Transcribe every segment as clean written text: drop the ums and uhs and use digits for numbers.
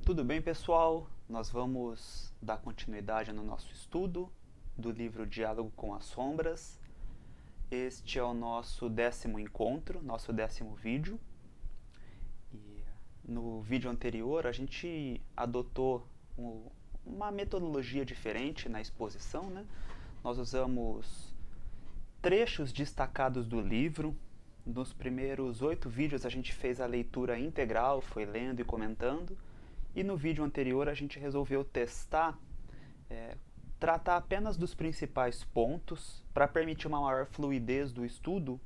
Tudo bem, pessoal? Nós vamos dar continuidade no nosso estudo do livro Diálogo com as Sombras. Este é o nosso 10º encontro, nosso 10º vídeo. E no vídeo anterior a gente adotou uma metodologia diferente na exposição, né? Nós usamos trechos destacados do livro. Nos primeiros 8 vídeos a gente fez a leitura integral, foi lendo e comentando. E no vídeo anterior a gente resolveu testar, tratar apenas dos principais pontos para permitir uma maior fluidez do estudo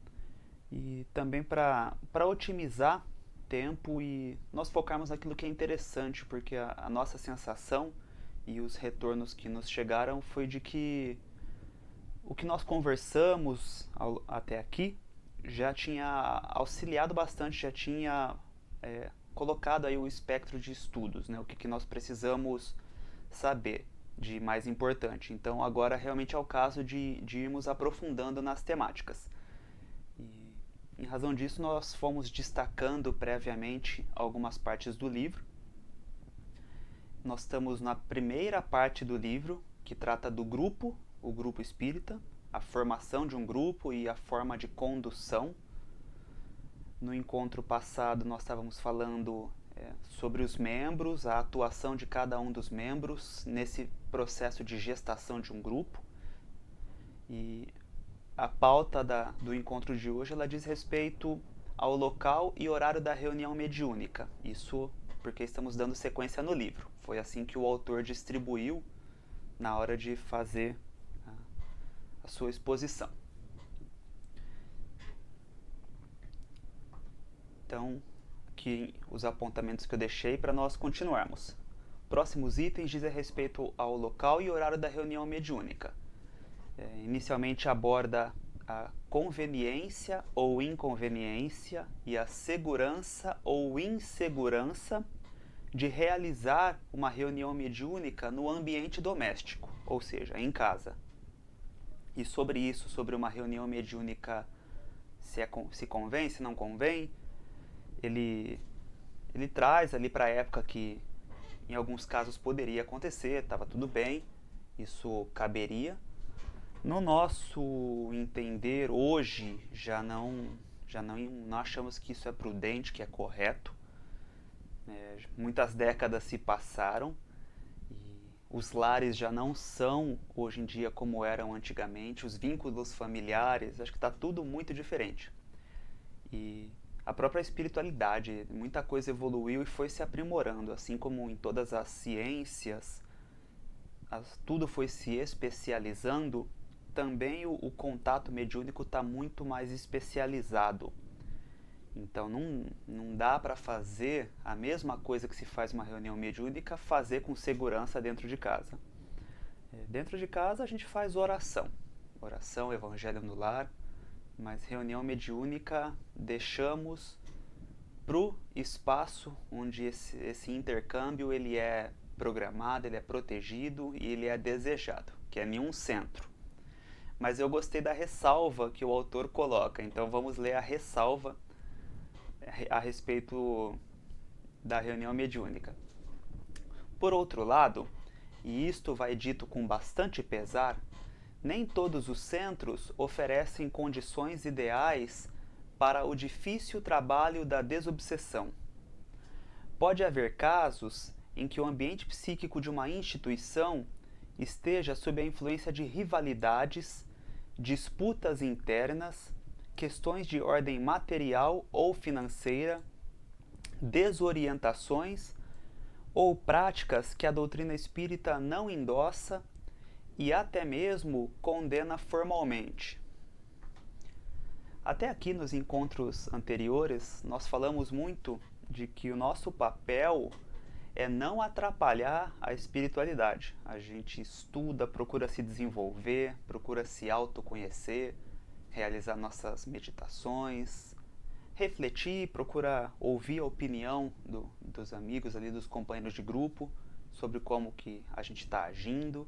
e também para otimizar tempo e nós focarmos naquilo que é interessante, porque a nossa sensação e os retornos que nos chegaram foi de que o que nós conversamos até aqui já tinha auxiliado bastante, já tinha colocado aí o espectro de estudos, né? O que nós precisamos saber de mais importante. Então agora realmente é o caso de irmos aprofundando nas temáticas. E em razão disso nós fomos destacando previamente algumas partes do livro. Nós estamos na primeira parte do livro, que trata do grupo, o grupo espírita, a formação de um grupo e a forma de condução. No encontro passado nós estávamos falando sobre os membros, a atuação de cada um dos membros nesse processo de gestação de um grupo. E a pauta do encontro de hoje ela diz respeito ao local e horário da reunião mediúnica. Isso porque estamos dando sequência no livro. Foi assim que o autor distribuiu na hora de fazer a sua exposição. Então, aqui os apontamentos que eu deixei para nós continuarmos. Próximos itens dizem respeito ao local e horário da reunião mediúnica. Inicialmente aborda a conveniência ou inconveniência e a segurança ou insegurança de realizar uma reunião mediúnica no ambiente doméstico, ou seja, em casa. E sobre isso, sobre uma reunião mediúnica, se convém, se não convém, ele traz ali para a época que em alguns casos poderia acontecer, estava tudo bem, isso caberia. No nosso entender, hoje, já não achamos que isso é prudente, que é correto. Muitas décadas se passaram e os lares já não são hoje em dia como eram antigamente, os vínculos familiares, acho que está tudo muito diferente. E a própria espiritualidade, muita coisa evoluiu e foi se aprimorando, assim como em todas as ciências, tudo foi se especializando, também o contato mediúnico está muito mais especializado. Então não dá para fazer a mesma coisa que se faz uma reunião mediúnica, fazer com segurança dentro de casa. Dentro de casa a gente faz oração, evangelho no lar, mas reunião mediúnica deixamos para o espaço onde esse intercâmbio ele é programado, ele é protegido e ele é desejado, que é em um centro. Mas eu gostei da ressalva que o autor coloca, então vamos ler a ressalva a respeito da reunião mediúnica. Por outro lado, e isto vai dito com bastante pesar, nem todos os centros oferecem condições ideais para o difícil trabalho da desobsessão. Pode haver casos em que o ambiente psíquico de uma instituição esteja sob a influência de rivalidades, disputas internas, questões de ordem material ou financeira, desorientações ou práticas que a doutrina espírita não endossa e até mesmo condena formalmente. Até aqui nos encontros anteriores, nós falamos muito de que o nosso papel é não atrapalhar a espiritualidade. A gente estuda, procura se desenvolver, procura se autoconhecer, realizar nossas meditações, refletir, procura ouvir a opinião dos amigos ali, dos companheiros de grupo, sobre como que a gente está agindo.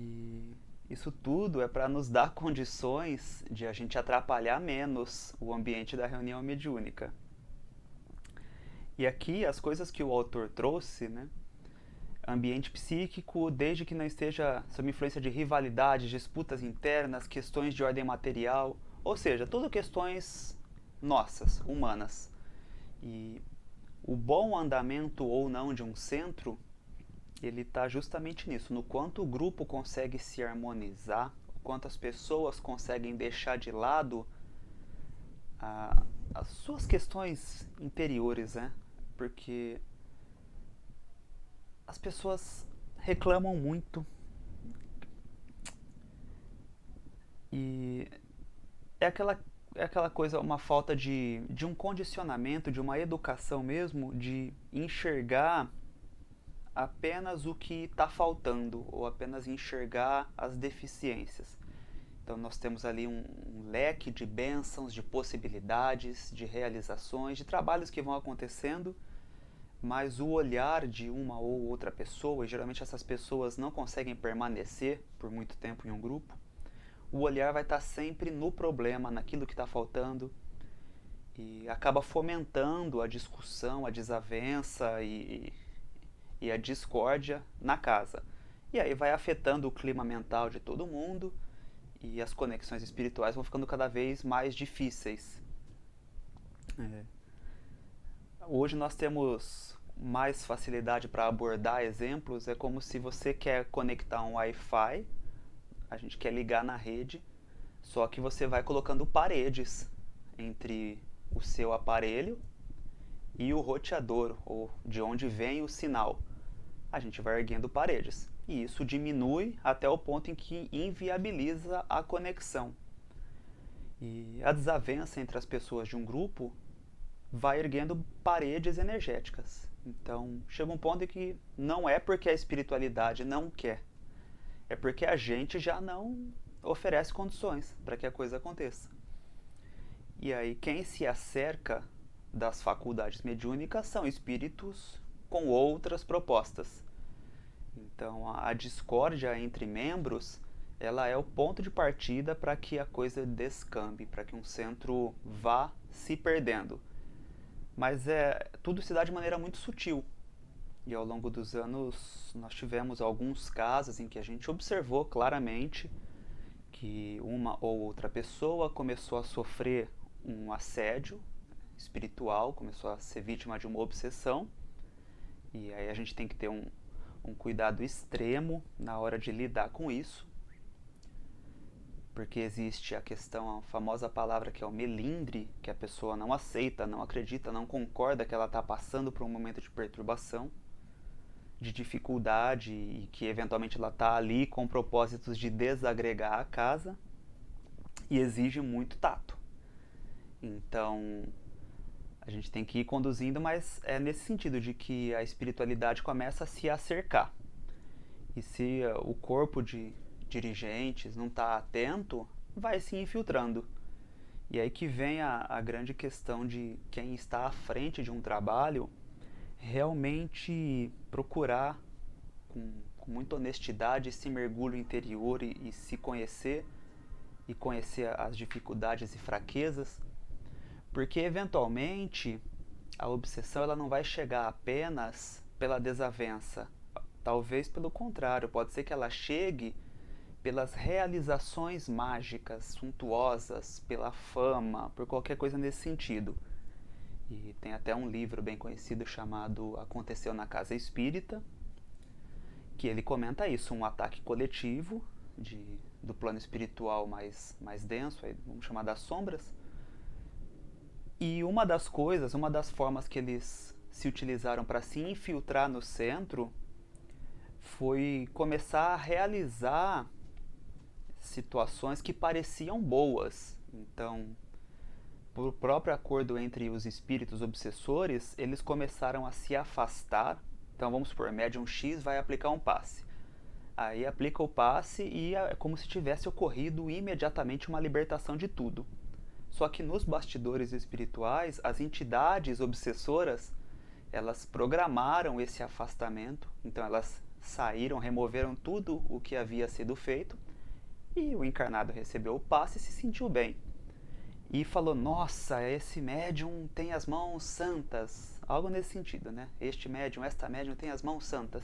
E isso tudo é para nos dar condições de a gente atrapalhar menos o ambiente da reunião mediúnica. E aqui as coisas que o autor trouxe, né? Ambiente psíquico, desde que não esteja sob influência de rivalidades, disputas internas, questões de ordem material, ou seja, tudo questões nossas, humanas. E o bom andamento ou não de um centro, ele está justamente nisso, no quanto o grupo consegue se harmonizar, o quanto as pessoas conseguem deixar de lado as suas questões interiores, né? Porque as pessoas reclamam muito e é aquela coisa, uma falta de um condicionamento, de uma educação mesmo, de enxergar apenas o que está faltando ou apenas enxergar as deficiências. Então nós temos ali um leque de bênçãos, de possibilidades, de realizações, de trabalhos que vão acontecendo, mas o olhar de uma ou outra pessoa, e geralmente essas pessoas não conseguem permanecer por muito tempo em um grupo, o olhar vai estar sempre no problema, naquilo que está faltando, e acaba fomentando a discussão, a desavença e a discórdia na casa. E aí vai afetando o clima mental de todo mundo e as conexões espirituais vão ficando cada vez mais difíceis. É. Hoje nós temos mais facilidade para abordar exemplos. É como se você quer conectar um Wi-Fi, a gente quer ligar na rede, só que você vai colocando paredes entre o seu aparelho e o roteador, ou de onde vem o sinal. A gente vai erguendo paredes. E isso diminui até o ponto em que inviabiliza a conexão. E a desavença entre as pessoas de um grupo vai erguendo paredes energéticas. Então, chega um ponto em que não é porque a espiritualidade não quer, é porque a gente já não oferece condições para que a coisa aconteça. E aí, quem se acerca das faculdades mediúnicas são espíritos com outras propostas. Então, a discórdia entre membros, ela é o ponto de partida para que a coisa descambe, para que um centro vá se perdendo. Mas tudo se dá de maneira muito sutil. E ao longo dos anos nós tivemos alguns casos em que a gente observou claramente que uma ou outra pessoa começou a sofrer um assédio espiritual, começou a ser vítima de uma obsessão. E aí a gente tem que ter um cuidado extremo na hora de lidar com isso, porque existe a questão, a famosa palavra que é o melindre, que a pessoa não aceita, não acredita, não concorda que ela está passando por um momento de perturbação, de dificuldade e que eventualmente ela está ali com propósitos de desagregar a casa e exige muito tato. Então a gente tem que ir conduzindo, mas é nesse sentido de que a espiritualidade começa a se acercar. E se o corpo de dirigentes não está atento, vai se infiltrando. E aí que vem a grande questão de quem está à frente de um trabalho realmente procurar com muita honestidade esse mergulho interior e se conhecer e conhecer as dificuldades e fraquezas, porque eventualmente a obsessão ela não vai chegar apenas pela desavença, talvez pelo contrário, pode ser que ela chegue pelas realizações mágicas, suntuosas, pela fama, por qualquer coisa nesse sentido. E tem até um livro bem conhecido chamado Aconteceu na Casa Espírita, que ele comenta isso, um ataque coletivo do plano espiritual mais denso, aí vamos chamar das sombras. E uma das coisas, uma das formas que eles se utilizaram para se infiltrar no centro foi começar a realizar situações que pareciam boas. Então, por próprio acordo entre os espíritos obsessores, eles começaram a se afastar. Então, vamos supor, médium X vai aplicar um passe. Aí aplica o passe e é como se tivesse ocorrido imediatamente uma libertação de tudo. Só que nos bastidores espirituais, as entidades obsessoras, elas programaram esse afastamento. Então, elas saíram, removeram tudo o que havia sido feito e o encarnado recebeu o passe e se sentiu bem. E falou, nossa, esse médium tem as mãos santas, algo nesse sentido, né? Este médium, esta médium tem as mãos santas.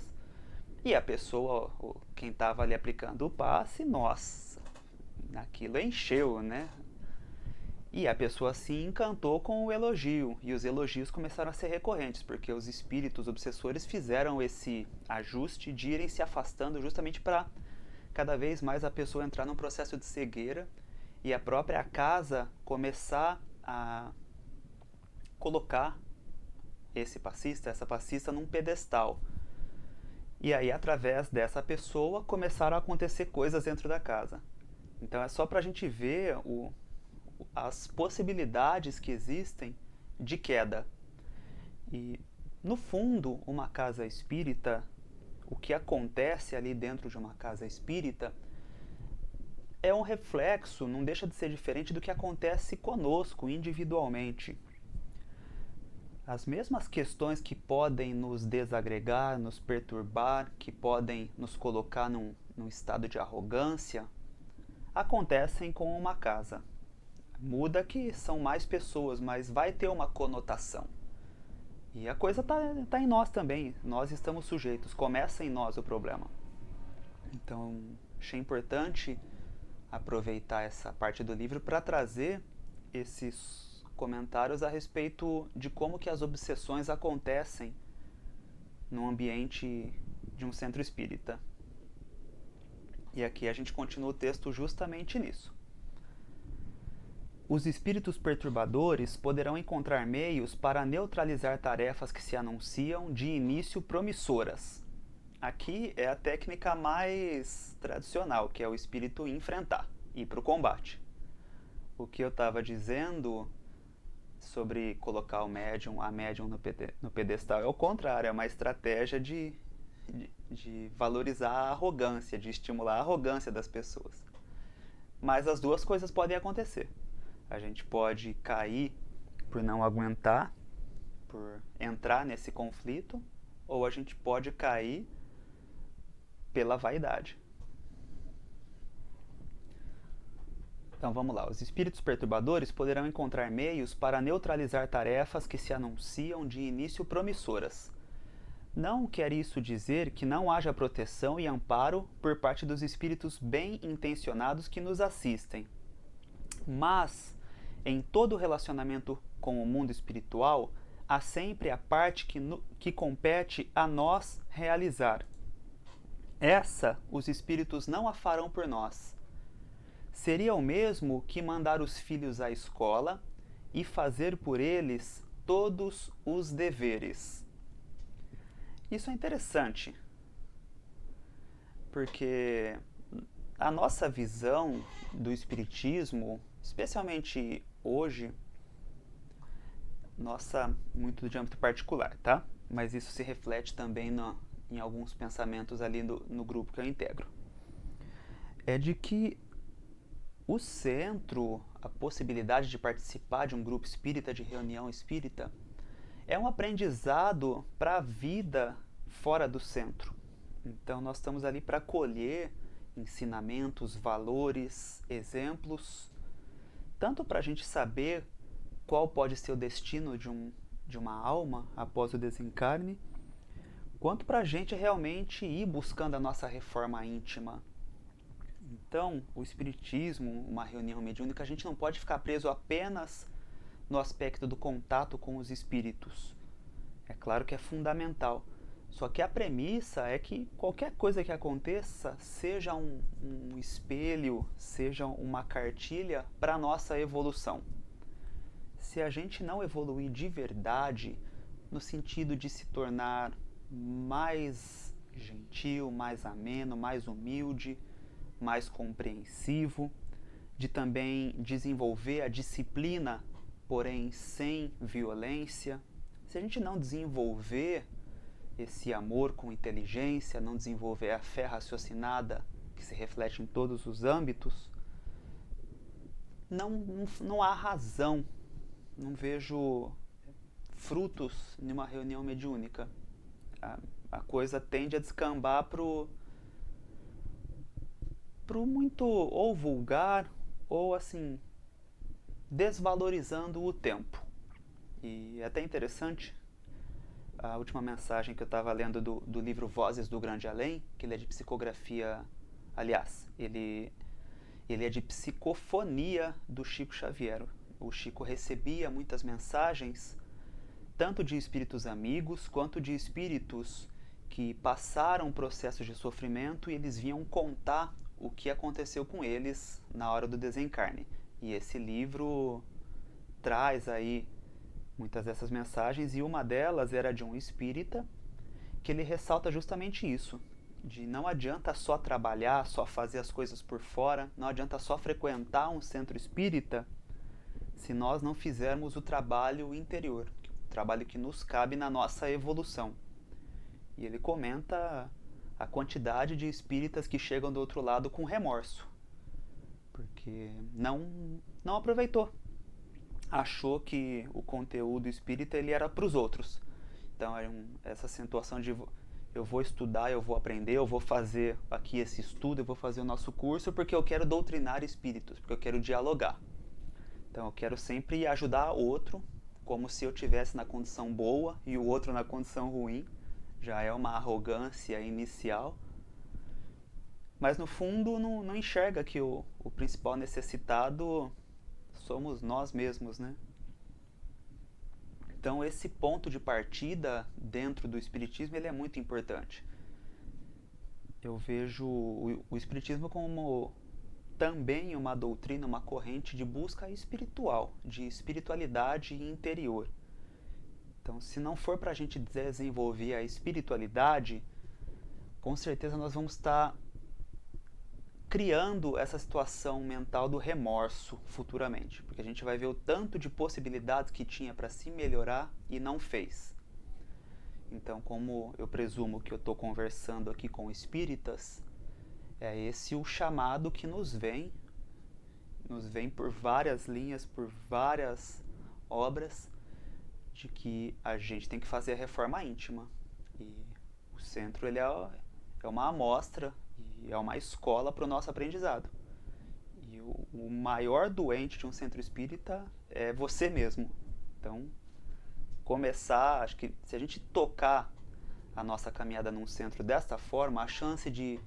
E a pessoa, quem estava ali aplicando o passe, nossa, aquilo encheu, né? E a pessoa se encantou com o elogio, e os elogios começaram a ser recorrentes, porque os espíritos obsessores fizeram esse ajuste de irem se afastando justamente para cada vez mais a pessoa entrar num processo de cegueira e a própria casa começar a colocar esse passista, essa passista num pedestal. E aí, através dessa pessoa, começaram a acontecer coisas dentro da casa. Então é só para a gente ver as possibilidades que existem de queda. E, no fundo, uma casa espírita, o que acontece ali dentro de uma casa espírita é um reflexo, não deixa de ser diferente do que acontece conosco individualmente. As mesmas questões que podem nos desagregar, nos perturbar, que podem nos colocar num estado de arrogância, acontecem com uma casa. Muda que são mais pessoas, mas vai ter uma conotação. E a coisa tá em nós também, nós estamos sujeitos, começa em nós o problema. Então, achei importante aproveitar essa parte do livro para trazer esses comentários a respeito de como que as obsessões acontecem no ambiente de um centro espírita. E aqui a gente continua o texto justamente nisso. Os espíritos perturbadores poderão encontrar meios para neutralizar tarefas que se anunciam de início promissoras. Aqui é a técnica mais tradicional, que é o espírito enfrentar, ir para o combate. O que eu estava dizendo sobre colocar a médium no pedestal é o contrário, é uma estratégia de valorizar a arrogância, de estimular a arrogância das pessoas. Mas as duas coisas podem acontecer. A gente pode cair por não aguentar, por entrar nesse conflito, ou a gente pode cair pela vaidade. Então vamos lá, os espíritos perturbadores poderão encontrar meios para neutralizar tarefas que se anunciam de início promissoras. Não quer isso dizer que não haja proteção e amparo por parte dos espíritos bem intencionados que nos assistem. Mas, em todo relacionamento com o mundo espiritual, há sempre a parte que compete a nós realizar. Essa os espíritos não a farão por nós. Seria o mesmo que mandar os filhos à escola e fazer por eles todos os deveres. Isso é interessante, porque a nossa visão do espiritismo, especialmente hoje, nossa, muito de âmbito particular, tá? Mas isso se reflete também em alguns pensamentos ali no grupo que eu integro. É de que o centro, a possibilidade de participar de um grupo espírita, de reunião espírita, é um aprendizado para a vida fora do centro. Então nós estamos ali para colher ensinamentos, valores, exemplos, tanto para a gente saber qual pode ser o destino de uma alma após o desencarne, quanto para a gente realmente ir buscando a nossa reforma íntima. Então, o espiritismo, uma reunião mediúnica, a gente não pode ficar preso apenas no aspecto do contato com os espíritos. É claro que é fundamental. Só que a premissa é que qualquer coisa que aconteça seja um espelho, seja uma cartilha para a nossa evolução. Se a gente não evoluir de verdade, no sentido de se tornar mais gentil, mais ameno, mais humilde, mais compreensivo, de também desenvolver a disciplina, porém sem violência. Se a gente não desenvolver esse amor com inteligência, não desenvolver a fé raciocinada que se reflete em todos os âmbitos, não há razão, não vejo frutos numa reunião mediúnica. A coisa tende a descambar pro muito ou vulgar ou assim desvalorizando o tempo. E é até interessante a última mensagem que eu estava lendo do livro Vozes do Grande Além, que ele é de psicografia, aliás, ele é de psicofonia do Chico Xavier. O Chico recebia muitas mensagens, tanto de espíritos amigos, quanto de espíritos que passaram processos de sofrimento e eles vinham contar o que aconteceu com eles na hora do desencarne. E esse livro traz aí muitas dessas mensagens, e uma delas era de um espírita, que ele ressalta justamente isso, de não adianta só trabalhar, só fazer as coisas por fora, não adianta só frequentar um centro espírita se nós não fizermos o trabalho interior, o trabalho que nos cabe na nossa evolução. E ele comenta a quantidade de espíritas que chegam do outro lado com remorso, porque não aproveitou. Achou que o conteúdo espírita ele era para os outros. Então essa situação de eu vou estudar, eu vou aprender, eu vou fazer aqui esse estudo, eu vou fazer o nosso curso porque eu quero doutrinar espíritos, porque eu quero dialogar. Então eu quero sempre ajudar o outro, como se eu tivesse na condição boa e o outro na condição ruim. Já é uma arrogância inicial. Mas no fundo não enxerga que o principal necessitado somos nós mesmos, né? Então esse ponto de partida dentro do Espiritismo ele é muito importante. Eu vejo o Espiritismo como também uma doutrina, uma corrente de busca espiritual, de espiritualidade interior. Então, se não for para a gente desenvolver a espiritualidade, com certeza nós vamos estar criando essa situação mental do remorso futuramente, porque a gente vai ver o tanto de possibilidades que tinha para se melhorar e não fez. Então, como eu presumo que eu estou conversando aqui com espíritas, é esse o chamado que nos vem por várias linhas, por várias obras, de que a gente tem que fazer a reforma íntima. E o centro ele é uma amostra e é uma escola para o nosso aprendizado. E o maior doente de um centro espírita é você mesmo. Então, acho que se a gente tocar a nossa caminhada num centro desta forma, a chance de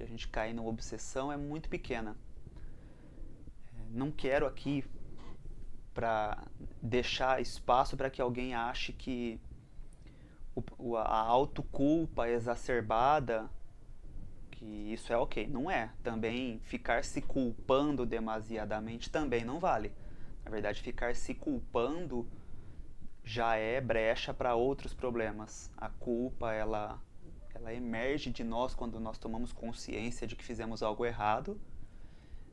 a gente cair numa obsessão é muito pequena. Não quero aqui para deixar espaço para que alguém ache que a autoculpa exacerbada, que isso é ok. Não é. Também ficar se culpando demasiadamente também não vale. Na verdade, ficar se culpando já é brecha para outros problemas. A culpa, ela emerge de nós quando nós tomamos consciência de que fizemos algo errado,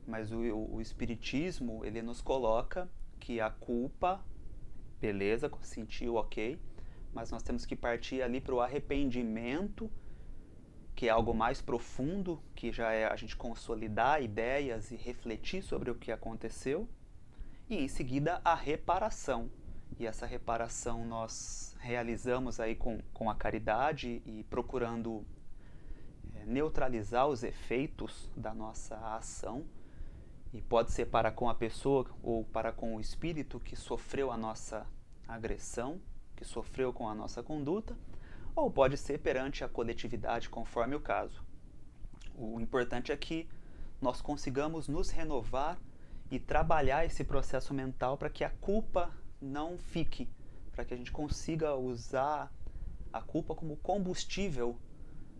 mas o Espiritismo, ele nos coloca que a culpa, beleza, sentiu, ok, mas nós temos que partir ali para o arrependimento, que é algo mais profundo, que já é a gente consolidar ideias e refletir sobre o que aconteceu, e em seguida a reparação. E essa reparação nós realizamos aí com a caridade e procurando neutralizar os efeitos da nossa ação, e pode ser para com a pessoa ou para com o espírito que sofreu a nossa agressão, que sofreu com a nossa conduta, ou pode ser perante a coletividade, conforme o caso. O importante é que nós consigamos nos renovar e trabalhar esse processo mental para que a culpa não fique, para que a gente consiga usar a culpa como combustível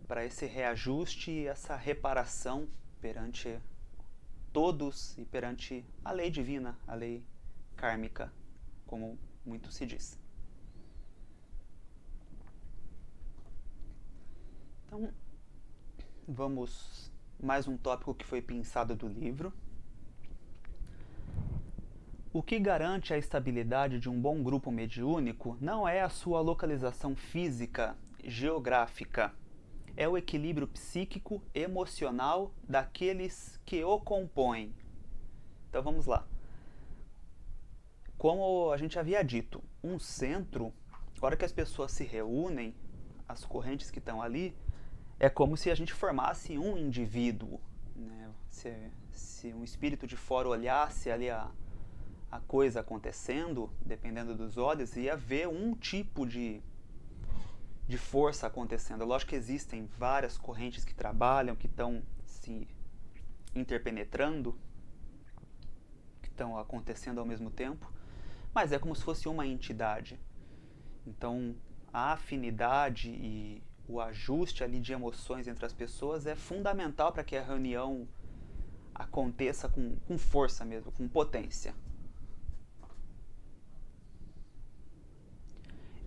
para esse reajuste e essa reparação perante todos e perante a lei divina, a lei kármica, como muito se diz. Então, vamos mais um tópico que foi pensado do livro. O que garante a estabilidade de um bom grupo mediúnico não é a sua localização física, geográfica, é o equilíbrio psíquico, emocional daqueles que o compõem. Então vamos lá. Como a gente havia dito, um centro, na hora que as pessoas se reúnem, as correntes que estão ali, é como se a gente formasse um indivíduo, né? Se um espírito de fora olhasse ali a coisa acontecendo, dependendo dos olhos, ia ver um tipo de de força acontecendo. Lógico que existem várias correntes que trabalham, que estão se interpenetrando, que estão acontecendo ao mesmo tempo, mas é como se fosse uma entidade. Então, a afinidade e o ajuste ali de emoções entre as pessoas é fundamental para que a reunião aconteça com força mesmo, com potência.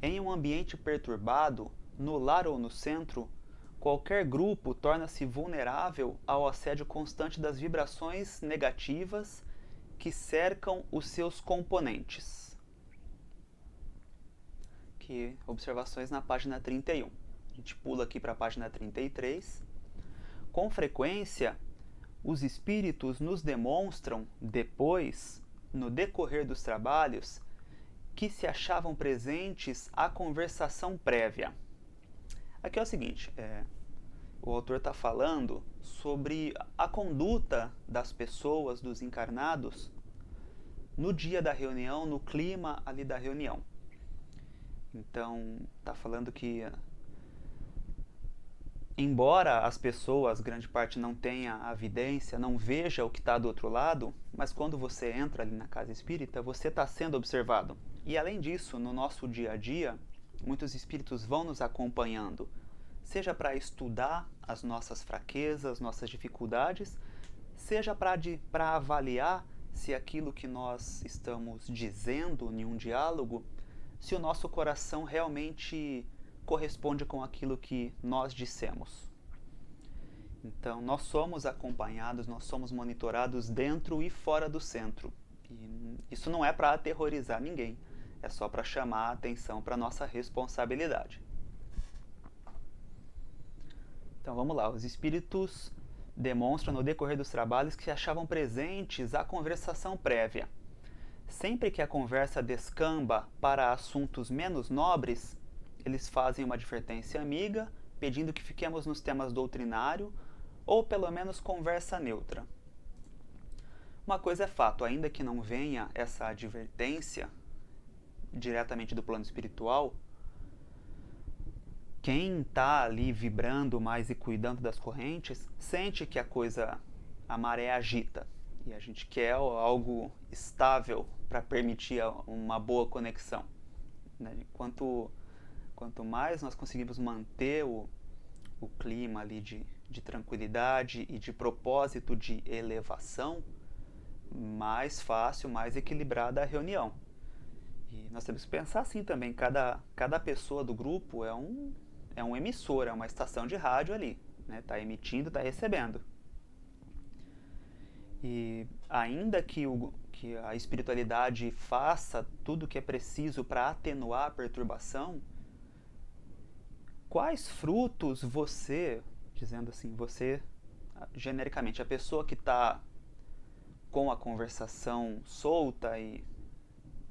Em um ambiente perturbado, no lar ou no centro, qualquer grupo torna-se vulnerável ao assédio constante das vibrações negativas que cercam os seus componentes. Aqui, observações na página 31. A gente pula aqui para a página 33. Com frequência, os espíritos nos demonstram, depois, no decorrer dos trabalhos, que se achavam presentes à conversação prévia. Aqui é o seguinte, o autor está falando sobre a conduta das pessoas, dos encarnados, no dia da reunião, no clima ali da reunião. Então, está falando que, embora as pessoas, grande parte, não tenha a vidência, não veja o que está do outro lado, mas quando você entra ali na casa espírita, você está sendo observado. E além disso, no nosso dia a dia, muitos espíritos vão nos acompanhando, seja para estudar as nossas fraquezas, nossas dificuldades, seja para avaliar se aquilo que nós estamos dizendo em um diálogo, se o nosso coração realmente corresponde com aquilo que nós dissemos. Então, nós somos acompanhados, nós somos monitorados dentro e fora do centro. E isso não é para aterrorizar ninguém, é só para chamar a atenção para a nossa responsabilidade. Então vamos lá, os espíritos demonstram no decorrer dos trabalhos que se achavam presentes à conversação prévia. Sempre que a conversa descamba para assuntos menos nobres, eles fazem uma advertência amiga, pedindo que fiquemos nos temas doutrinário ou pelo menos conversa neutra. Uma coisa é fato, ainda que não venha essa advertência diretamente do plano espiritual, quem está ali vibrando mais e cuidando das correntes sente que a maré agita, e a gente quer algo estável para permitir uma boa conexão. Quanto mais nós conseguimos manter o clima ali de tranquilidade e de propósito de elevação, mais fácil, mais equilibrada a reunião. E nós temos que pensar assim também, cada pessoa do grupo é um emissor, é uma estação de rádio ali, está emitindo, está recebendo. E ainda que a espiritualidade faça tudo o que é preciso para atenuar a perturbação, quais frutos você, dizendo assim, você, genericamente, a pessoa que está com a conversação solta e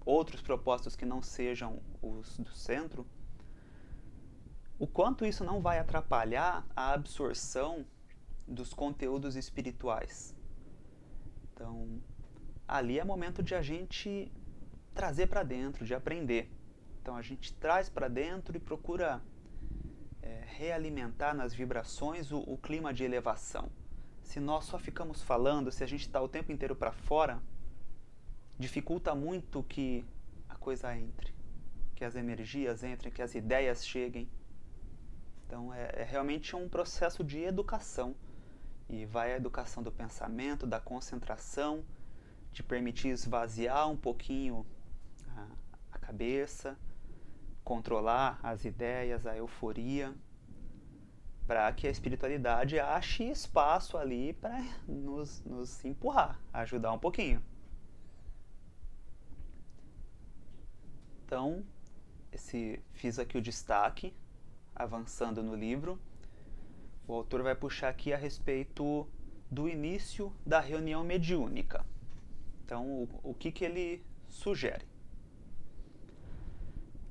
outros propósitos que não sejam os do centro, o quanto isso não vai atrapalhar a absorção dos conteúdos espirituais. Então, ali é momento de a gente trazer para dentro, de aprender. Então, a gente traz para dentro e procura realimentar nas vibrações o clima de elevação. Se nós só ficamos falando, se a gente está o tempo inteiro para fora, dificulta muito que a coisa entre, que as energias entrem, que as ideias cheguem. Então é realmente um processo de educação, e vai a educação do pensamento, da concentração, de permitir esvaziar um pouquinho a cabeça, controlar as ideias, a euforia, para que a espiritualidade ache espaço ali para nos empurrar, ajudar um pouquinho. Então, fiz aqui o destaque, avançando no livro. O autor vai puxar aqui a respeito do início da reunião mediúnica. Então, o que ele sugere?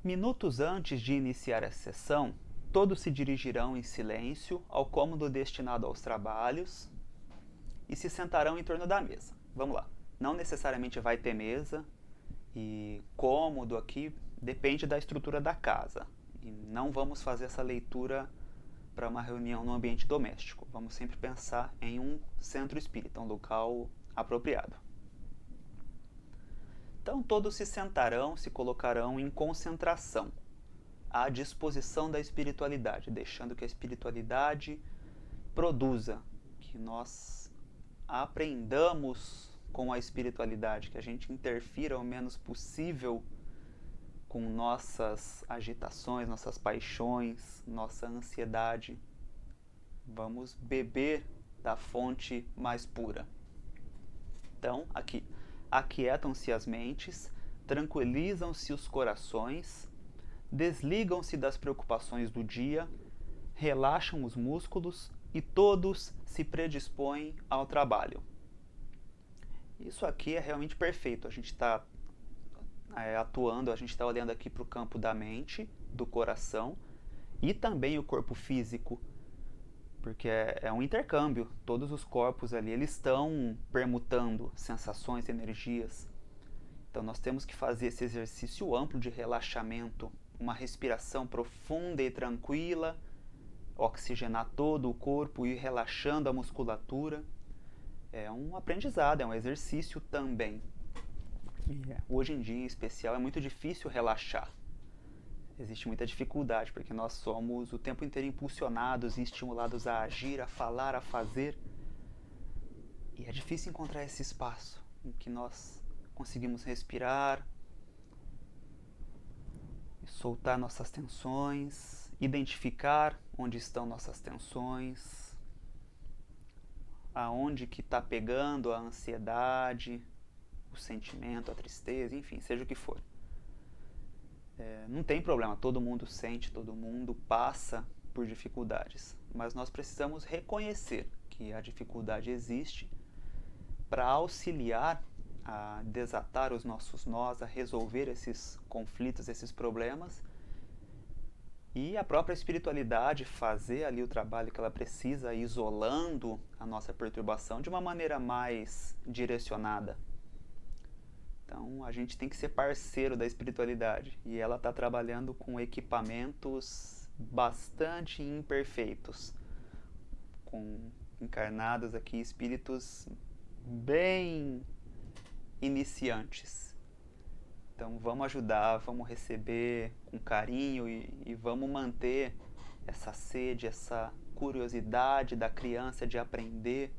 Minutos antes de iniciar a sessão, todos se dirigirão em silêncio ao cômodo destinado aos trabalhos e se sentarão em torno da mesa. Vamos lá. Não necessariamente vai ter mesa, e cômodo aqui depende da estrutura da casa. E não vamos fazer essa leitura para uma reunião no ambiente doméstico. Vamos sempre pensar em um centro espírita, um local apropriado. Então todos se sentarão, se colocarão em concentração, à disposição da espiritualidade, deixando que a espiritualidade produza, que nós aprendamos com a espiritualidade, que a gente interfira o menos possível com nossas agitações, nossas paixões, nossa ansiedade. Vamos beber da fonte mais pura. Então, aqui, aquietam-se as mentes, tranquilizam-se os corações, desligam-se das preocupações do dia, relaxam os músculos e todos se predispõem ao trabalho. Isso aqui é realmente perfeito. A gente está atuando, a gente está olhando aqui para o campo da mente, do coração e também o corpo físico, porque é um intercâmbio. Todos os corpos ali, eles estão permutando sensações, energias. Então nós temos que fazer esse exercício amplo de relaxamento, uma respiração profunda e tranquila, oxigenar todo o corpo e relaxando a musculatura. É um aprendizado, é um exercício também. Hoje em dia, em especial, é muito difícil relaxar. Existe muita dificuldade, porque nós somos o tempo inteiro impulsionados e estimulados a agir, a falar, a fazer. E é difícil encontrar esse espaço em que nós conseguimos respirar, soltar nossas tensões, identificar onde estão nossas tensões, aonde que está pegando a ansiedade, o sentimento, a tristeza, enfim, seja o que for. Não tem problema, todo mundo sente, todo mundo passa por dificuldades, mas nós precisamos reconhecer que a dificuldade existe para auxiliar a desatar os nossos nós, a resolver esses conflitos, esses problemas, e a própria espiritualidade fazer ali o trabalho que ela precisa, isolando a nossa perturbação de uma maneira mais direcionada. Então a gente tem que ser parceiro da espiritualidade, e ela está trabalhando com equipamentos bastante imperfeitos, com encarnados aqui espíritos bem iniciantes. Então vamos ajudar, vamos receber com carinho e vamos manter essa sede, essa curiosidade da criança de aprender,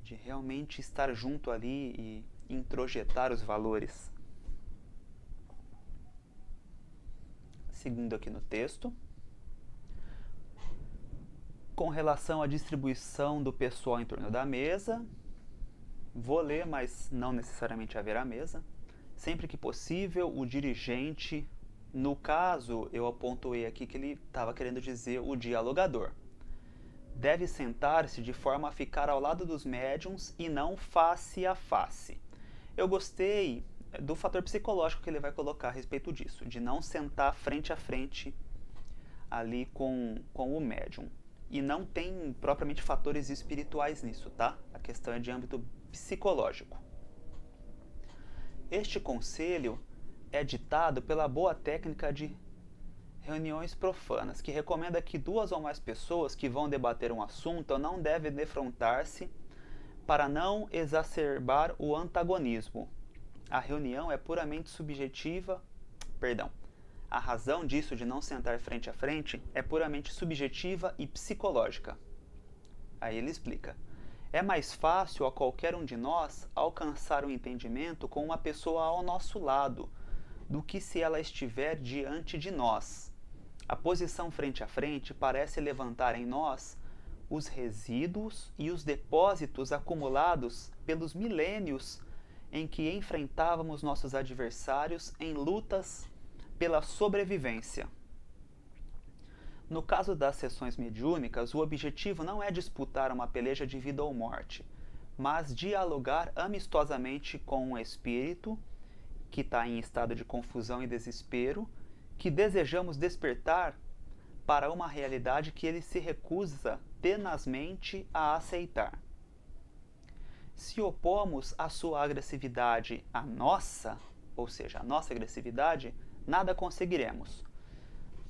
de realmente estar junto ali e introjetar os valores. Seguindo aqui no texto, com relação à distribuição do pessoal em torno da mesa, vou ler, mas não necessariamente haverá mesa. Sempre que possível, o dirigente, no caso, eu apontei aqui que ele estava querendo dizer o dialogador, deve sentar-se de forma a ficar ao lado dos médiuns e não face a face. Eu gostei do fator psicológico que ele vai colocar a respeito disso, de não sentar frente a frente ali com o médium. E não tem propriamente fatores espirituais nisso, tá? A questão é de âmbito psicológico. Este conselho é ditado pela boa técnica de reuniões profanas, que recomenda que duas ou mais pessoas que vão debater um assunto não devem defrontar-se para não exacerbar o antagonismo. A reunião é puramente subjetiva, a razão disso de não sentar frente a frente é puramente subjetiva e psicológica. Aí ele explica. É mais fácil a qualquer um de nós alcançar o entendimento com uma pessoa ao nosso lado do que se ela estiver diante de nós. A posição frente a frente parece levantar em nós os resíduos e os depósitos acumulados pelos milênios em que enfrentávamos nossos adversários em lutas pela sobrevivência. No caso das sessões mediúnicas, o objetivo não é disputar uma peleja de vida ou morte, mas dialogar amistosamente com um espírito que está em estado de confusão e desespero, que desejamos despertar para uma realidade que ele se recusa tenazmente a aceitar. Se opomos a sua agressividade à nossa, ou seja, a nossa agressividade, nada conseguiremos.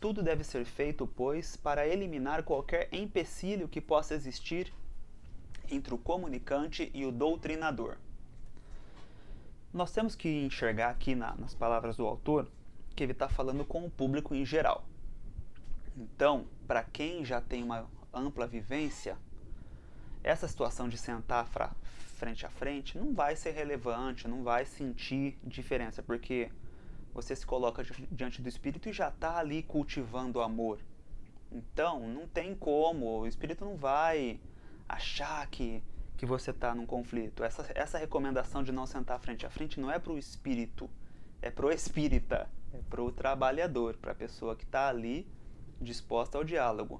tudo deve ser feito, pois, para eliminar qualquer empecilho que possa existir entre o comunicante e o doutrinador. Nós temos que enxergar aqui nas palavras do autor que ele está falando com o público em geral. Então, para quem já tem uma ampla vivência, essa situação de sentar frente a frente não vai ser relevante, não vai sentir diferença, porque você se coloca diante do Espírito e já está ali cultivando o amor. Então, não tem como, o Espírito não vai achar que você está num conflito. Essa recomendação de não sentar frente a frente não é para o Espírito, é para o espírita, é para o trabalhador, para a pessoa que está ali disposta ao diálogo.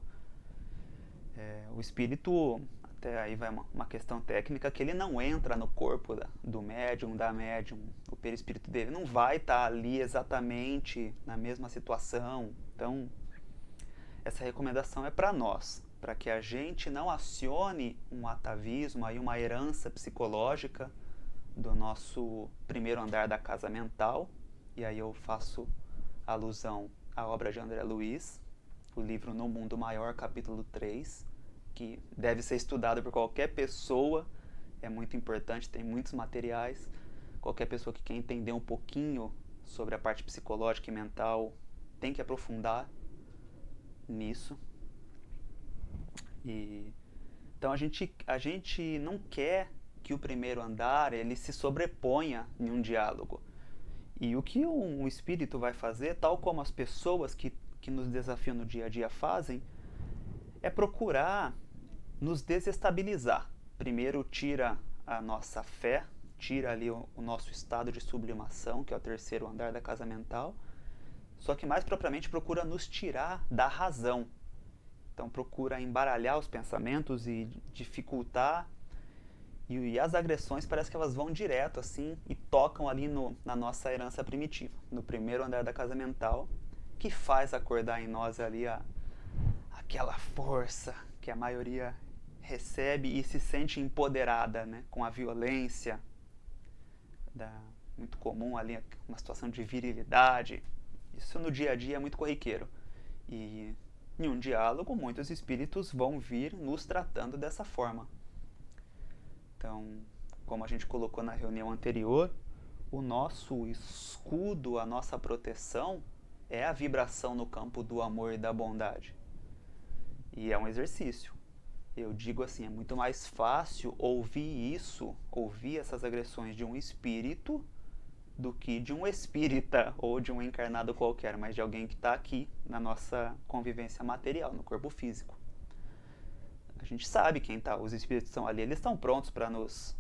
O Espírito, até aí vai uma questão técnica, que ele não entra no corpo do médium, da médium. O perispírito dele não vai estar ali exatamente na mesma situação. Então, essa recomendação é para nós, para que a gente não acione um atavismo, aí uma herança psicológica do nosso primeiro andar da casa mental. E aí eu faço alusão à obra de André Luiz, o livro No Mundo Maior, capítulo 3, que deve ser estudado por qualquer pessoa, é muito importante, tem muitos materiais. Qualquer pessoa que quer entender um pouquinho sobre a parte psicológica e mental tem que aprofundar nisso. Então a gente não quer que o primeiro andar ele se sobreponha em um diálogo. E o que um espírito vai fazer, tal como as pessoas que nos desafiam no dia a dia fazem, é procurar nos desestabilizar. Primeiro tira a nossa fé, tira ali o nosso estado de sublimação, que é o terceiro andar da casa mental, só que mais propriamente procura nos tirar da razão. Então procura embaralhar os pensamentos e dificultar, e as agressões parece que elas vão direto assim e tocam ali na nossa herança primitiva, no primeiro andar da casa mental, que faz acordar em nós ali aquela força que a maioria recebe e se sente empoderada, né, com a violência, muito comum ali, uma situação de virilidade. Isso no dia a dia é muito corriqueiro. E em um diálogo, muitos espíritos vão vir nos tratando dessa forma. Então, como a gente colocou na reunião anterior, o nosso escudo, a nossa proteção é a vibração no campo do amor e da bondade. E é um exercício. Eu digo assim, é muito mais fácil ouvir essas agressões de um espírito do que de um espírita ou de um encarnado qualquer, mas de alguém que está aqui na nossa convivência material, no corpo físico. A gente sabe quem está, os espíritos estão ali, eles estão prontos para nos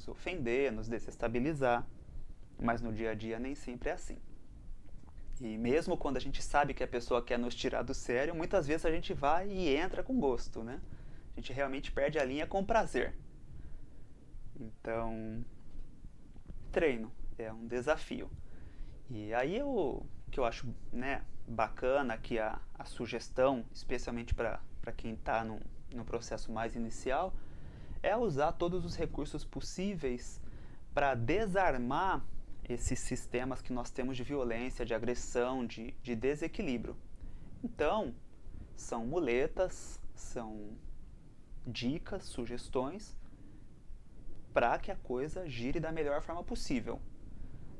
ofender, nos desestabilizar, mas no dia a dia nem sempre é assim. E mesmo quando a gente sabe que a pessoa quer nos tirar do sério, muitas vezes a gente vai e entra com gosto, né? A gente realmente perde a linha com prazer. Então, treino é um desafio. E aí o que eu acho, né, bacana aqui a sugestão, especialmente para quem está no processo mais inicial, é usar todos os recursos possíveis para desarmar esses sistemas que nós temos de violência, de agressão, de desequilíbrio. Então, são muletas, são dicas, sugestões para que a coisa gire da melhor forma possível.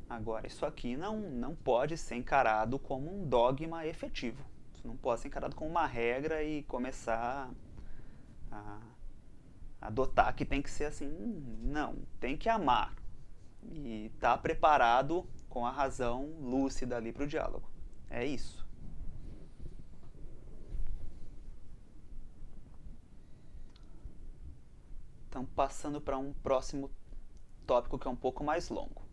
Agora, isso aqui não pode ser encarado como um dogma efetivo. Isso não pode ser encarado como uma regra e começar a adotar que tem que ser assim. Não, tem que amar e estar preparado com a razão lúcida ali para o diálogo. É isso. Então, passando para um próximo tópico que é um pouco mais longo.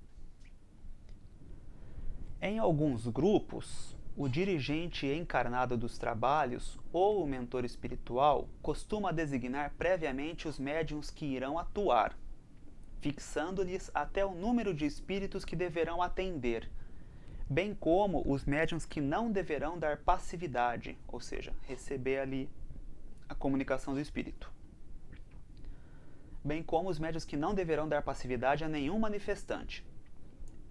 Em alguns grupos, o dirigente encarnado dos trabalhos ou o mentor espiritual costuma designar previamente os médiuns que irão atuar, fixando-lhes até o número de espíritos que deverão atender, bem como os médiuns que não deverão dar passividade, ou seja, receber ali a comunicação do espírito. Bem como os médiuns que não deverão dar passividade a nenhum manifestante.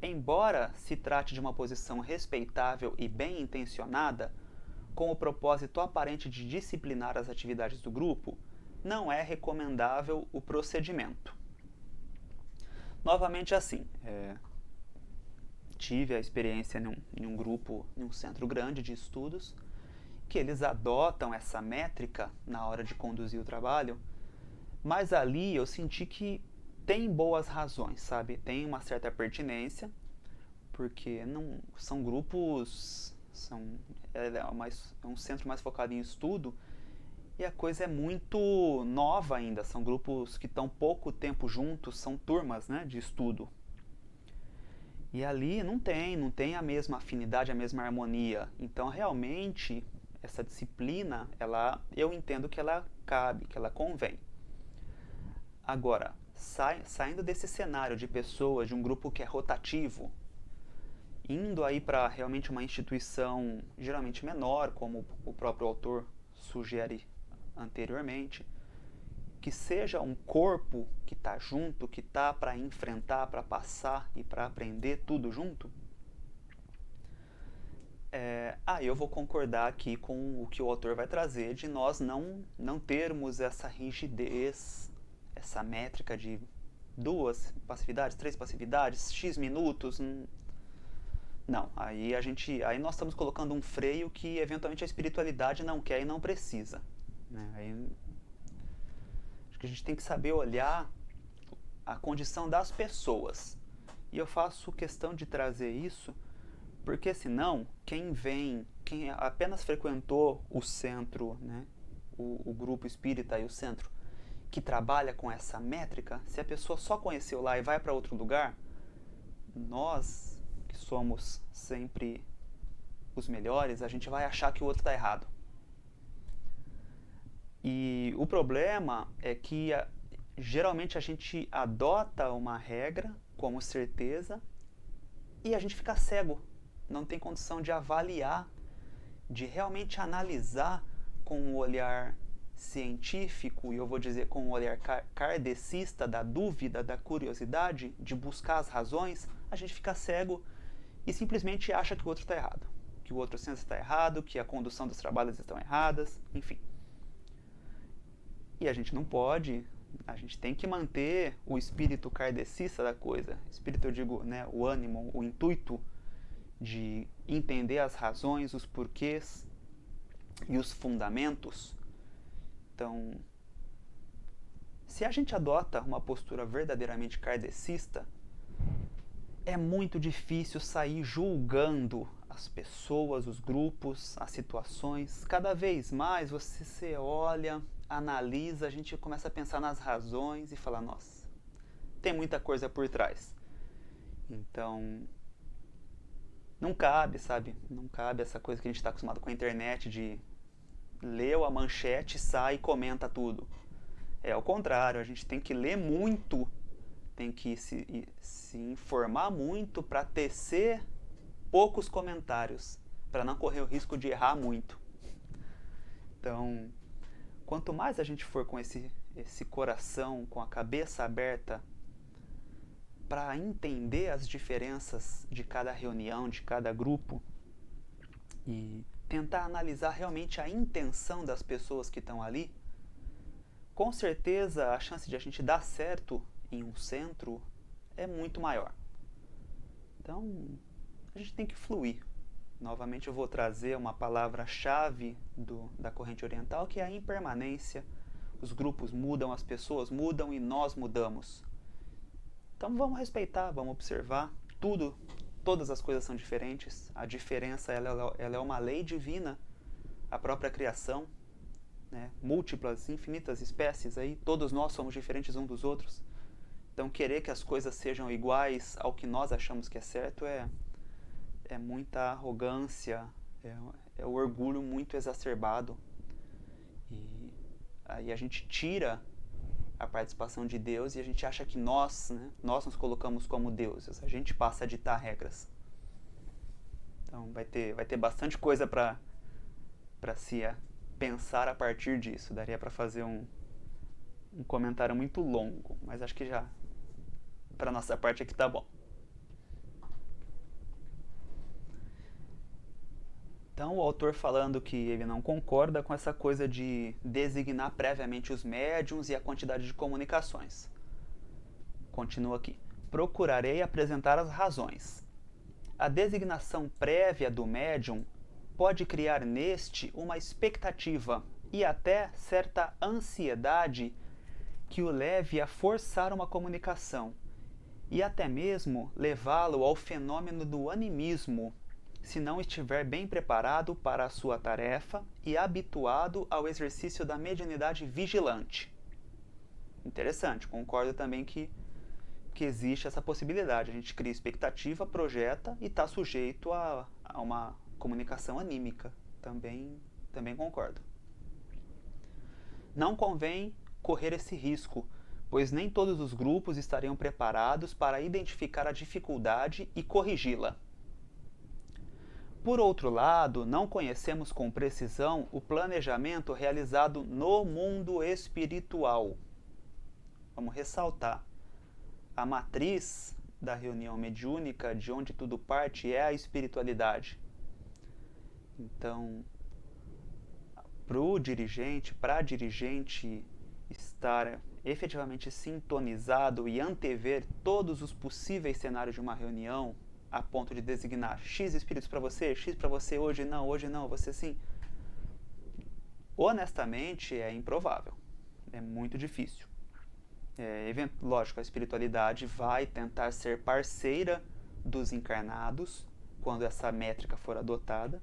Embora se trate de uma posição respeitável e bem intencionada, com o propósito aparente de disciplinar as atividades do grupo, não é recomendável o procedimento. Novamente assim, tive a experiência em um grupo, em um centro grande de estudos, que eles adotam essa métrica na hora de conduzir o trabalho, mas ali eu senti que tem boas razões, sabe? Tem uma certa pertinência, porque não são grupos, é um centro mais focado em estudo, e a coisa é muito nova ainda, são grupos que estão pouco tempo juntos, são turmas, né, de estudo. E ali não tem a mesma afinidade, a mesma harmonia. Então, realmente, essa disciplina, eu entendo que ela cabe, que ela convém. Agora, saindo desse cenário de pessoas, de um grupo que é rotativo, indo aí para realmente uma instituição geralmente menor, como o próprio autor sugere anteriormente, que seja um corpo que está junto, que está para enfrentar, para passar e para aprender tudo junto, eu vou concordar aqui com o que o autor vai trazer de nós não termos essa rigidez, essa métrica de 2 passividades, 3 passividades, X minutos. Não, aí nós estamos colocando um freio que eventualmente a espiritualidade não quer e não precisa. Né? Aí, acho que a gente tem que saber olhar a condição das pessoas. E eu faço questão de trazer isso porque senão quem apenas frequentou o centro, né, o grupo espírita e o centro, que trabalha com essa métrica, se a pessoa só conheceu lá e vai para outro lugar, nós que somos sempre os melhores, a gente vai achar que o outro está errado. E o problema é que geralmente a gente adota uma regra como certeza e a gente fica cego, não tem condição de avaliar, de realmente analisar com um olhar científico, e eu vou dizer com um olhar kardecista, da dúvida, da curiosidade, de buscar as razões. A gente fica cego e simplesmente acha que o outro está errado, que o outro senso está errado, que a condução dos trabalhos estão erradas, enfim. E a gente não pode, a gente tem que manter o espírito kardecista da coisa. Espírito, eu digo, né, o ânimo, o intuito de entender as razões, os porquês e os fundamentos. Então, se a gente adota uma postura verdadeiramente kardecista, é muito difícil sair julgando as pessoas, os grupos, as situações. Cada vez mais você olha, analisa, a gente começa a pensar nas razões e fala, nossa, tem muita coisa por trás. Então, não cabe, sabe? Não cabe essa coisa que a gente está acostumado com a internet de leu a manchete, sai e comenta tudo. É ao contrário, a gente tem que ler muito, tem que se informar muito para tecer poucos comentários, para não correr o risco de errar muito. Então, quanto mais a gente for com esse coração, com a cabeça aberta para entender as diferenças de cada reunião, de cada grupo e tentar analisar realmente a intenção das pessoas que estão ali, com certeza a chance de a gente dar certo em um centro é muito maior. Então, a gente tem que fluir. Novamente eu vou trazer uma palavra-chave da corrente oriental, que é a impermanência. Os grupos mudam, as pessoas mudam e nós mudamos. Então vamos respeitar, vamos observar. Todas as coisas são diferentes. A diferença ela é uma lei divina, a própria criação, né? Múltiplas, infinitas espécies aí, todos nós somos diferentes uns dos outros. Então querer que as coisas sejam iguais ao que nós achamos que é certo é muita arrogância, é o orgulho muito exacerbado. E aí a gente tira a participação de Deus e a gente acha que nós nos colocamos como deuses, a gente passa a ditar regras. Então vai ter bastante coisa para se pensar a partir disso. Daria para fazer um comentário muito longo, mas acho que já para nossa parte aqui tá bom. Então, o autor falando que ele não concorda com essa coisa de designar previamente os médiums e a quantidade de comunicações. Continua aqui. Procurarei apresentar as razões. A designação prévia do médium pode criar neste uma expectativa e até certa ansiedade que o leve a forçar uma comunicação e até mesmo levá-lo ao fenômeno do animismo, se não estiver bem preparado para a sua tarefa e habituado ao exercício da mediunidade vigilante. Interessante, concordo também que existe essa possibilidade. A gente cria expectativa, projeta e está sujeito a uma comunicação anímica. Também concordo. Não convém correr esse risco, pois nem todos os grupos estariam preparados para identificar a dificuldade e corrigi-la. Por outro lado, não conhecemos com precisão o planejamento realizado no mundo espiritual. Vamos ressaltar. A matriz da reunião mediúnica, de onde tudo parte, é a espiritualidade. Então, para a dirigente estar efetivamente sintonizado e antever todos os possíveis cenários de uma reunião, a ponto de designar X espíritos para você, X para você, hoje não, você sim. Honestamente, é improvável. É muito difícil. Lógico, a espiritualidade vai tentar ser parceira dos encarnados quando essa métrica for adotada.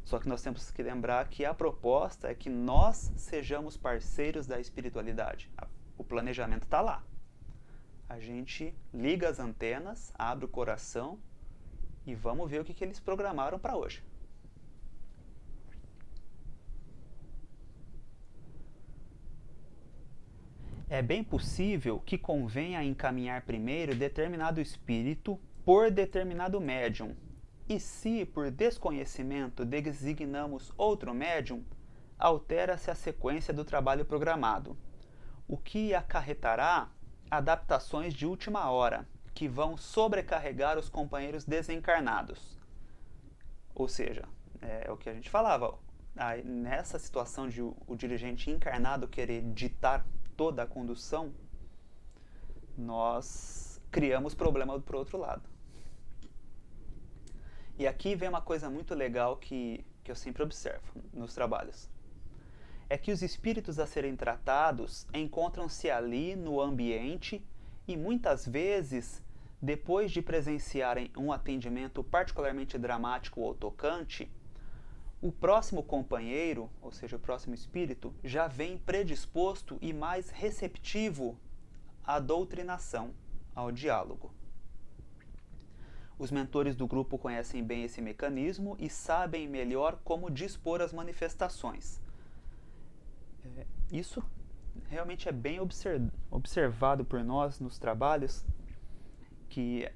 Só que nós temos que lembrar que a proposta é que nós sejamos parceiros da espiritualidade. O planejamento está lá. A gente liga as antenas, abre o coração e vamos ver o que eles programaram para hoje. É bem possível que convenha encaminhar primeiro determinado espírito por determinado médium. E se, por desconhecimento, designamos outro médium, altera-se a sequência do trabalho programado, o que acarretará adaptações de última hora, que vão sobrecarregar os companheiros desencarnados. Ou seja, é o que a gente falava, nessa situação de o dirigente encarnado querer ditar toda a condução, nós criamos problema para o outro lado. E aqui vem uma coisa muito legal que eu sempre observo nos trabalhos. É que os espíritos a serem tratados encontram-se ali no ambiente e muitas vezes, depois de presenciarem um atendimento particularmente dramático ou tocante, o próximo companheiro, ou seja, o próximo espírito, já vem predisposto e mais receptivo à doutrinação, ao diálogo. Os mentores do grupo conhecem bem esse mecanismo e sabem melhor como dispor as manifestações. Isso realmente é bem observado por nós nos trabalhos, que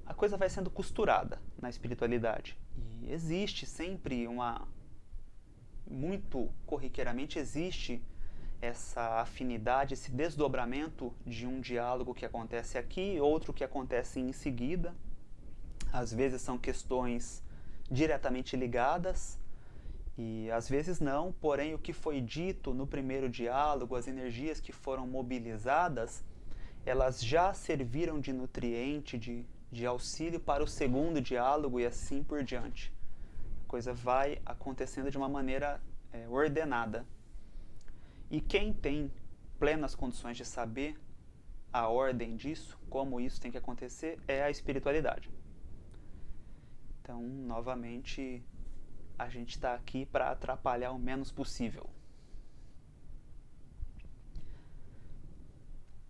a coisa vai sendo costurada na espiritualidade. E existe sempre muito corriqueiramente existe essa afinidade, esse desdobramento de um diálogo que acontece aqui, outro que acontece em seguida. Às vezes são questões diretamente ligadas e às vezes não, porém o que foi dito no primeiro diálogo, as energias que foram mobilizadas, elas já serviram de nutriente, de auxílio para o segundo diálogo e assim por diante. A coisa vai acontecendo de uma maneira ordenada. E quem tem plenas condições de saber a ordem disso, como isso tem que acontecer, é a espiritualidade. Então, novamente, a gente está aqui para atrapalhar o menos possível.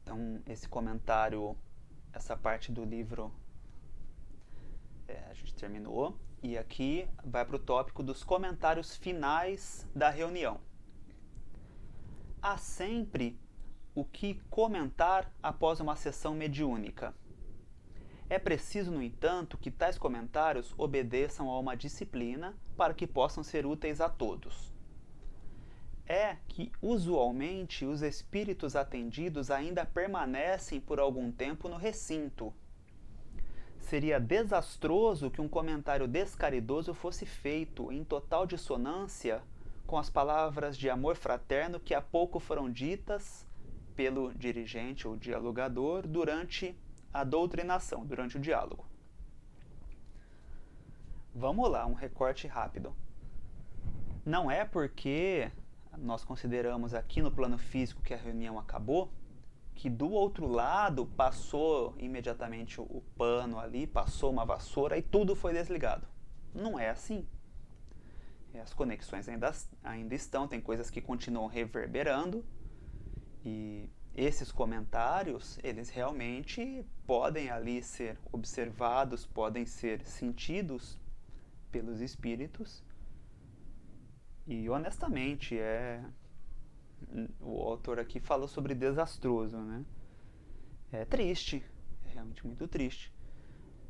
Então, esse comentário, essa parte do livro, a gente terminou. E aqui vai para o tópico dos comentários finais da reunião. Há sempre o que comentar após uma sessão mediúnica. É preciso, no entanto, que tais comentários obedeçam a uma disciplina para que possam ser úteis a todos. É que, usualmente, os espíritos atendidos ainda permanecem por algum tempo no recinto. seria desastroso que um comentário descaridoso fosse feito em total dissonância com as palavras de amor fraterno que há pouco foram ditas pelo dirigente ou dialogador durante a doutrinação, durante o diálogo. Vamos lá, um recorte rápido. Não é porque nós consideramos aqui no plano físico que a reunião acabou, que do outro lado passou imediatamente o pano ali, passou uma vassoura e tudo foi desligado. Não é assim. As conexões ainda estão, tem coisas que continuam reverberando, e esses comentários, eles realmente podem ali ser observados, podem ser sentidos pelos espíritos. E honestamente, o autor aqui fala sobre desastroso, né? É triste, é realmente muito triste.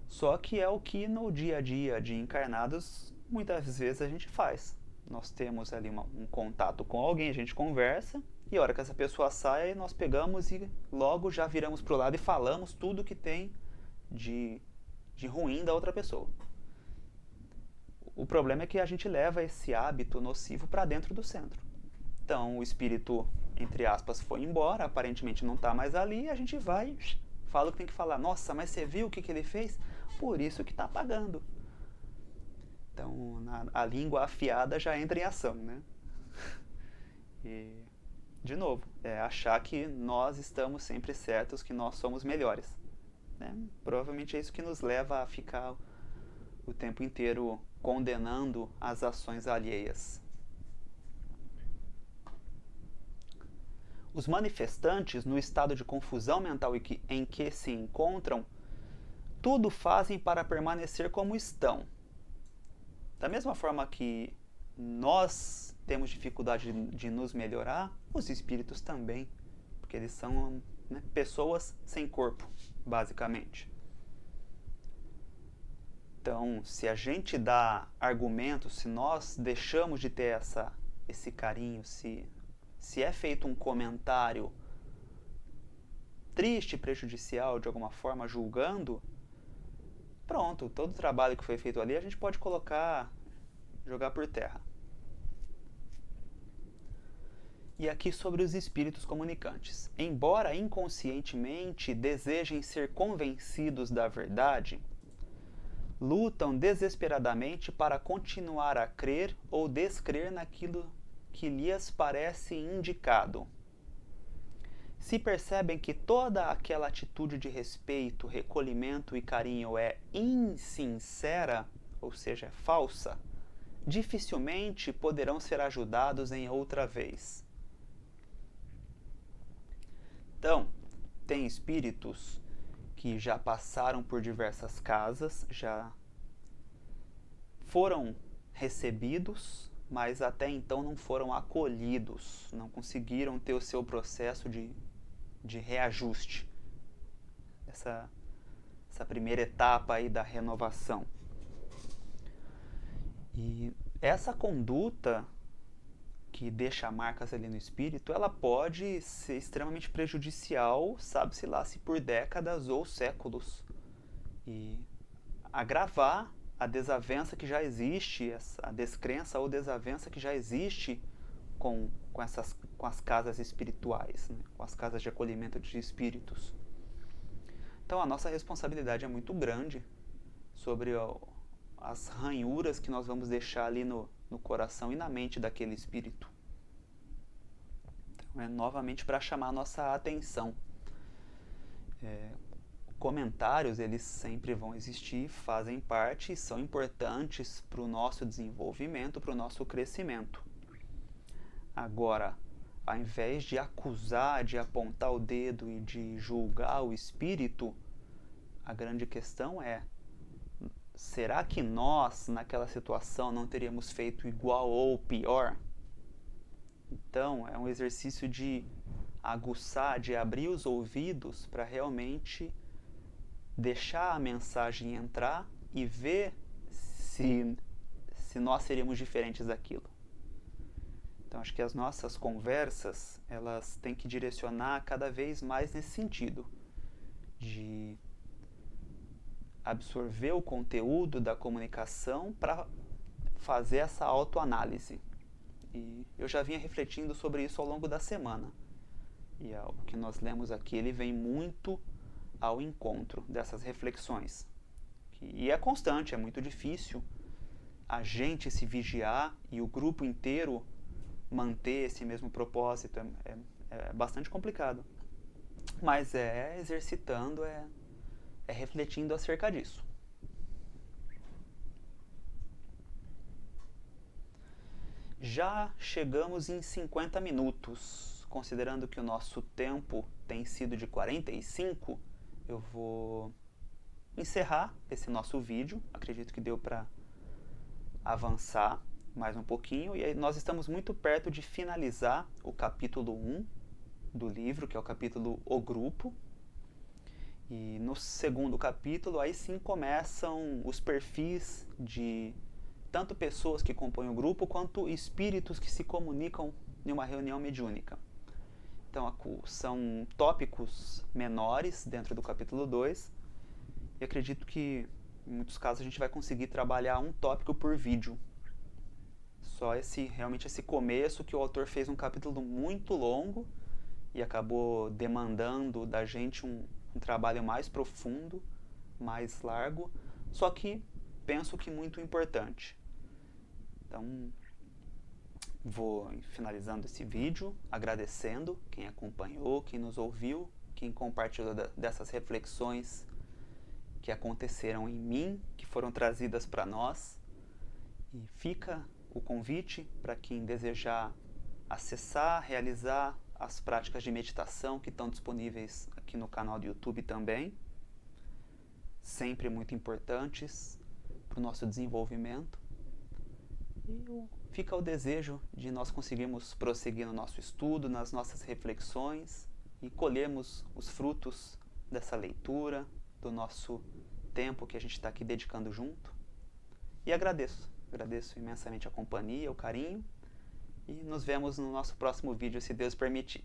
Só que é o que no dia a dia de encarnados muitas vezes a gente faz. Nós temos ali um contato com alguém, a gente conversa, e a hora que essa pessoa sai, nós pegamos e logo já viramos pro lado e falamos tudo que tem de ruim da outra pessoa. O problema é que a gente leva esse hábito nocivo para dentro do centro. Então o espírito, entre aspas, foi embora, aparentemente não está mais ali, e a gente vai, fala o que tem que falar. Nossa, mas você viu o que ele fez? Por isso que está pagando. Então a língua afiada já entra em ação, né? E, de novo, achar que nós estamos sempre certos, que nós somos melhores, né? Provavelmente é isso que nos leva a ficar o tempo inteiro condenando as ações alheias. Os manifestantes, no estado de confusão mental em que se encontram, tudo fazem para permanecer como estão. Da mesma forma que nós temos dificuldade de nos melhorar, os espíritos também, porque eles são, né, pessoas sem corpo, basicamente. Então, se a gente dá argumentos, se nós deixamos de ter esse carinho, se é feito um comentário triste, prejudicial, de alguma forma, julgando, pronto, todo o trabalho que foi feito ali a gente pode jogar por terra. E aqui sobre os espíritos comunicantes. Embora inconscientemente desejem ser convencidos da verdade, lutam desesperadamente para continuar a crer ou descrer naquilo que lhes parece indicado. Se percebem que toda aquela atitude de respeito, recolhimento e carinho é insincera, ou seja, falsa, dificilmente poderão ser ajudados em outra vez. Então, tem espíritos que já passaram por diversas casas, já foram recebidos, mas até então não foram acolhidos, não conseguiram ter o seu processo de reajuste, essa primeira etapa aí da renovação. E essa conduta que deixa marcas ali no espírito, ela pode ser extremamente prejudicial, sabe-se lá se por décadas ou séculos, e agravar a desavença que já existe, a descrença ou desavença que já existe com as casas espirituais, né? Com as casas de acolhimento de espíritos. Então a nossa responsabilidade é muito grande sobre as ranhuras que nós vamos deixar ali no coração e na mente daquele espírito. Então, novamente para chamar a nossa atenção. Comentários, eles sempre vão existir, fazem parte e são importantes para o nosso desenvolvimento, para o nosso crescimento. Agora, ao invés de acusar, de apontar o dedo e de julgar o espírito, a grande questão é: será que nós, naquela situação, não teríamos feito igual ou pior? Então, é um exercício de aguçar, de abrir os ouvidos para realmente deixar a mensagem entrar e ver se nós seríamos diferentes daquilo. Então, acho que as nossas conversas, elas têm que direcionar cada vez mais nesse sentido, de absorver o conteúdo da comunicação para fazer essa autoanálise. E eu já vinha refletindo sobre isso ao longo da semana. E o que nós lemos aqui, ele vem muito ao encontro dessas reflexões. E é constante, é muito difícil a gente se vigiar e o grupo inteiro manter esse mesmo propósito. É bastante complicado. Mas é exercitando, é refletindo acerca disso. Já chegamos em 50 minutos. Considerando que o nosso tempo tem sido de 45, eu vou encerrar esse nosso vídeo. Acredito que deu para avançar mais um pouquinho. E aí nós estamos muito perto de finalizar o capítulo 1 do livro, que é o capítulo O Grupo. E no segundo capítulo, aí sim começam os perfis de tanto pessoas que compõem o grupo, quanto espíritos que se comunicam em uma reunião mediúnica. Então, são tópicos menores dentro do capítulo 2, e acredito que, em muitos casos, a gente vai conseguir trabalhar um tópico por vídeo. Só realmente esse começo, que o autor fez um capítulo muito longo, e acabou demandando da gente um trabalho mais profundo, mais largo, só que penso que muito importante. Então, vou finalizando esse vídeo, agradecendo quem acompanhou, quem nos ouviu, quem compartilhou dessas reflexões que aconteceram em mim, que foram trazidas para nós. E fica o convite para quem desejar acessar, realizar as práticas de meditação que estão disponíveis aqui no canal do YouTube também, sempre muito importantes para o nosso desenvolvimento. E fica o desejo de nós conseguirmos prosseguir no nosso estudo, nas nossas reflexões e colhermos os frutos dessa leitura, do nosso tempo que a gente está aqui dedicando junto. E agradeço imensamente a companhia, o carinho, e nos vemos no nosso próximo vídeo, se Deus permitir.